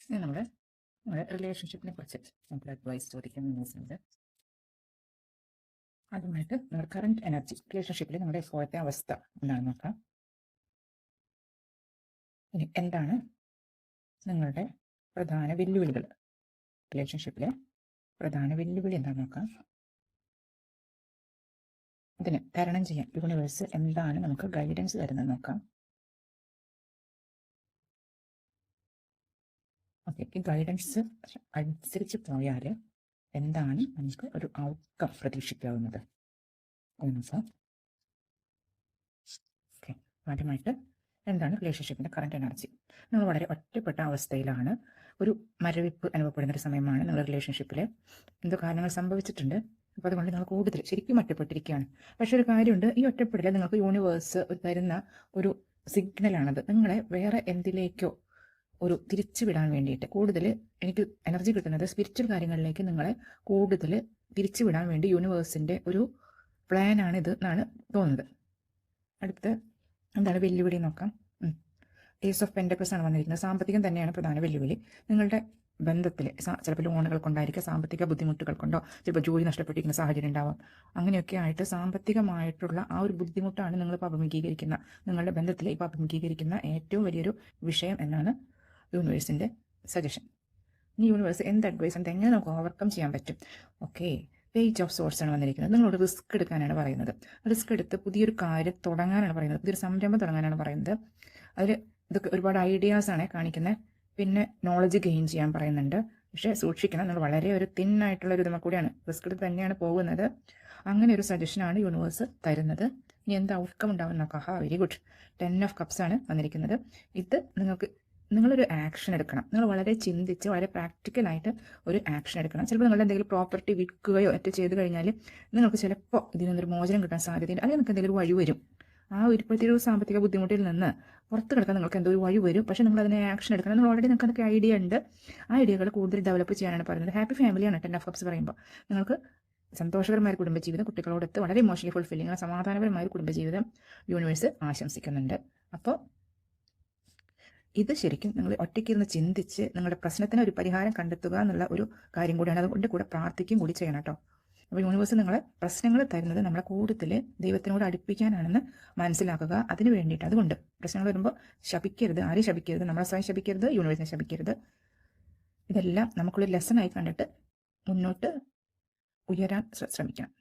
ഇനി നമ്മുടെ റിലേഷൻഷിപ്പിനെ കുറിച്ച് നമുക്ക് അഡ്വൈസ് ചോദിക്കുന്ന ന്യൂസുണ്ട്. ആദ്യമായിട്ട് നമ്മുടെ കറണ്ട് എനർജി റിലേഷൻഷിപ്പിൽ നമ്മുടെ ഇപ്പോഴത്തെ അവസ്ഥ എന്താണെന്ന് നോക്കാം. ഇനി എന്താണ് നിങ്ങളുടെ പ്രധാന വെല്ലുവിളികൾ, റിലേഷൻഷിപ്പിലെ പ്രധാന വെല്ലുവിളി എന്താണെന്ന് നോക്കാം. ഇതിന് തരണം ചെയ്യാൻ യൂണിവേഴ്സ് എന്താണ് നമുക്ക് ഗൈഡൻസ് തരുന്നത് നോക്കാം. ഓക്കെ, ഈ ഗൈഡൻസ് അനുസരിച്ച് പോയാൽ എന്താണ് നമുക്ക് ഒരു ഔട്ട്കം പ്രതീക്ഷിക്കാവുന്നത് എന്ന് നോക്കാം. ഓക്കെ, ആദ്യമായിട്ട് എന്താണ് റിലേഷൻഷിപ്പിൻ്റെ കറണ്ട് എനർജി. നിങ്ങൾ വളരെ ഒറ്റപ്പെട്ട അവസ്ഥയിലാണ്, ഒരു മരവിപ്പ് അനുഭവപ്പെടുന്നൊരു സമയമാണ്. നിങ്ങൾ റിലേഷൻഷിപ്പിൽ എന്തോ കാരണങ്ങൾ സംഭവിച്ചിട്ടുണ്ട്, അപ്പോൾ അതുകൊണ്ട് നിങ്ങൾ കൂടുതൽ ശരിക്കും ഒറ്റപ്പെട്ടിരിക്കുകയാണ്. പക്ഷേ ഒരു കാര്യമുണ്ട്, ഈ ഒറ്റപ്പെടൽ നിങ്ങൾക്ക് യൂണിവേഴ്സ് തരുന്ന ഒരു സിഗ്നലാണത്. നിങ്ങളെ വേറെ എന്തിലേക്കോ ഒരു തിരിച്ചു വിടാൻ വേണ്ടിയിട്ട്, കൂടുതൽ എനിക്ക് എനർജി കിട്ടുന്നത് സ്പിരിച്വൽ കാര്യങ്ങളിലേക്ക് നിങ്ങളെ കൂടുതൽ തിരിച്ചു വിടാൻ വേണ്ടി യൂണിവേഴ്സിൻ്റെ ഒരു പ്ലാനാണിത് എന്നാണ് തോന്നുന്നത്. അടുത്ത് എന്താണ് വെല്ലുവിളി നോക്കാം. ഏസ് ഓഫ് പെൻറ്റക്കിൾസ് ആണ് വന്നിരിക്കുന്നത്. സാമ്പത്തികം തന്നെയാണ് പ്രധാന വെല്ലുവിളി. നിങ്ങളുടെ ബന്ധത്തിൽ ചിലപ്പോൾ ലോണുകൾ കൊണ്ടായിരിക്കും, സാമ്പത്തിക ബുദ്ധിമുട്ടുകൾ കൊണ്ടോ, ചിലപ്പോൾ ജോലി നഷ്ടപ്പെട്ടിരിക്കുന്ന സാഹചര്യം ഉണ്ടാവാം. അങ്ങനെയൊക്കെ ആയിട്ട് സാമ്പത്തികമായിട്ടുള്ള ആ ഒരു ബുദ്ധിമുട്ടാണ് നിങ്ങളിപ്പോൾ അഭിമുഖീകരിക്കുന്ന, നിങ്ങളുടെ ബന്ധത്തിൽ ഇപ്പോൾ അഭിമുഖീകരിക്കുന്ന ഏറ്റവും വലിയൊരു വിഷയം എന്നാണ് യൂണിവേഴ്സിൻ്റെ സജഷൻ. ഈ യൂണിവേഴ്സ് എന്ത് അഡ്വൈസ് ഉണ്ട്, എങ്ങനെ നമുക്ക് ഓവർകം ചെയ്യാൻ പറ്റും. ഓക്കെ, പേജ് ഓഫ് സോഴ്സ് ആണ് വന്നിരിക്കുന്നത്. നിങ്ങളോട് റിസ്ക് എടുക്കാനാണ് പറയുന്നത്. റിസ്ക് എടുത്ത് പുതിയൊരു കാര്യം തുടങ്ങാനാണ് പറയുന്നത്, പുതിയൊരു സംരംഭം തുടങ്ങാനാണ് പറയുന്നത്. അതിൽ ഇതൊക്കെ ഒരുപാട് ഐഡിയാസാണ് കാണിക്കുന്നത്. പിന്നെ നോളജ് ഗെയിൻ ചെയ്യാൻ പറയുന്നുണ്ട്. പക്ഷേ സൂക്ഷിക്കണം, നിങ്ങൾ വളരെ ഒരു തിന്നായിട്ടുള്ള ഒരു ഇതുമ കൂടിയാണ്, റിസ്ക് എടുത്ത് തന്നെയാണ് പോകുന്നത്. അങ്ങനെ ഒരു സജഷനാണ് യൂണിവേഴ്സ് തരുന്നത്. ഇനി എന്ത് ഔട്ട്കം ഉണ്ടാവും നോക്കാം. വെരി ഗുഡ്, 10 ഓഫ് കപ്സ് ആണ് വന്നിരിക്കുന്നത്. ഇത് നിങ്ങളൊരു ആക്ഷൻ എടുക്കണം. നിങ്ങൾ വളരെ ചിന്തിച്ച് വളരെ പ്രാക്ടിക്കലായിട്ട് ഒരു ആക്ഷൻ എടുക്കണം. ചിലപ്പോൾ നിങ്ങളുടെ എന്തെങ്കിലും പ്രോപ്പർട്ടി വിൽക്കുകയോ മറ്റോ ചെയ്ത് കഴിഞ്ഞാൽ നിങ്ങൾക്ക് ചിലപ്പോൾ ഇതിൽ നിന്നൊരു മോചനം കിട്ടാൻ സാധ്യതയുണ്ട്, അല്ലെങ്കിൽ നിങ്ങൾക്ക് എന്തെങ്കിലും ഒരു വഴി വരും. ആ ഇപ്പോഴത്തെ ഒരു സാമ്പത്തിക ബുദ്ധിമുട്ടിൽ നിന്ന് പുറത്ത് കിടക്കാൻ നിങ്ങൾക്ക് എന്തോ ഒരു വഴി വരും. പക്ഷേ നിങ്ങൾ അതിനെ ആക്ഷൻ എടുക്കണം. നിങ്ങൾ ഓൾറെഡി നിങ്ങൾക്ക് അതൊക്കെ ഐഡിയ ഉണ്ട്. ആ ഐഡിയകൾ കൂടുതൽ ഡെവലപ്പ് ചെയ്യാനാണ് പറയുന്നത്. ഹാപ്പി ഫാമിലിയാണ് 10 ഓഫ് കപ്സ് പറയുമ്പോൾ. നിങ്ങൾക്ക് സന്തോഷകരമായ കുടുംബജീവിതം, കുട്ടികളോടൊത്ത് വളരെ ഇമോഷണലി ഫുൾഫില്ലിങ് സമാധാനപരമായ കുടുംബജീവിതം യൂണിവേഴ്സ് ആശംസിക്കുന്നുണ്ട്. അപ്പോൾ ഇത് ശരിക്കും നിങ്ങൾ ഒറ്റയ്ക്കിരുന്ന് ചിന്തിച്ച് നിങ്ങളുടെ പ്രശ്നത്തിന് ഒരു പരിഹാരം കണ്ടെത്തുക എന്നുള്ള ഒരു കാര്യം കൂടിയാണ്. അതുകൊണ്ട് കൂടെ പ്രാർത്ഥിക്കും കൂടി ചെയ്യണം കേട്ടോ. അപ്പോൾ യൂണിവേഴ്സ് നിങ്ങളെ പ്രശ്നങ്ങൾ തരുന്നത് നമ്മളെ കൂടുതൽ ദൈവത്തിനോട് അടുപ്പിക്കാനാണെന്ന് മനസ്സിലാക്കുക. അതിന് വേണ്ടിയിട്ട്, അതുകൊണ്ട് പ്രശ്നങ്ങൾ വരുമ്പോൾ ശപിക്കരുത്, ആരെയും ശപിക്കരുത്, നമ്മളെ സ്വയം ശപിക്കരുത്, യൂണിവേഴ്സിനെ ശപിക്കരുത്. ഇതെല്ലാം നമുക്കുള്ളൊരു ലെസൺ ആയി കണ്ടിട്ട് മുന്നോട്ട് ഉയരാൻ ശ്രമിക്കാം.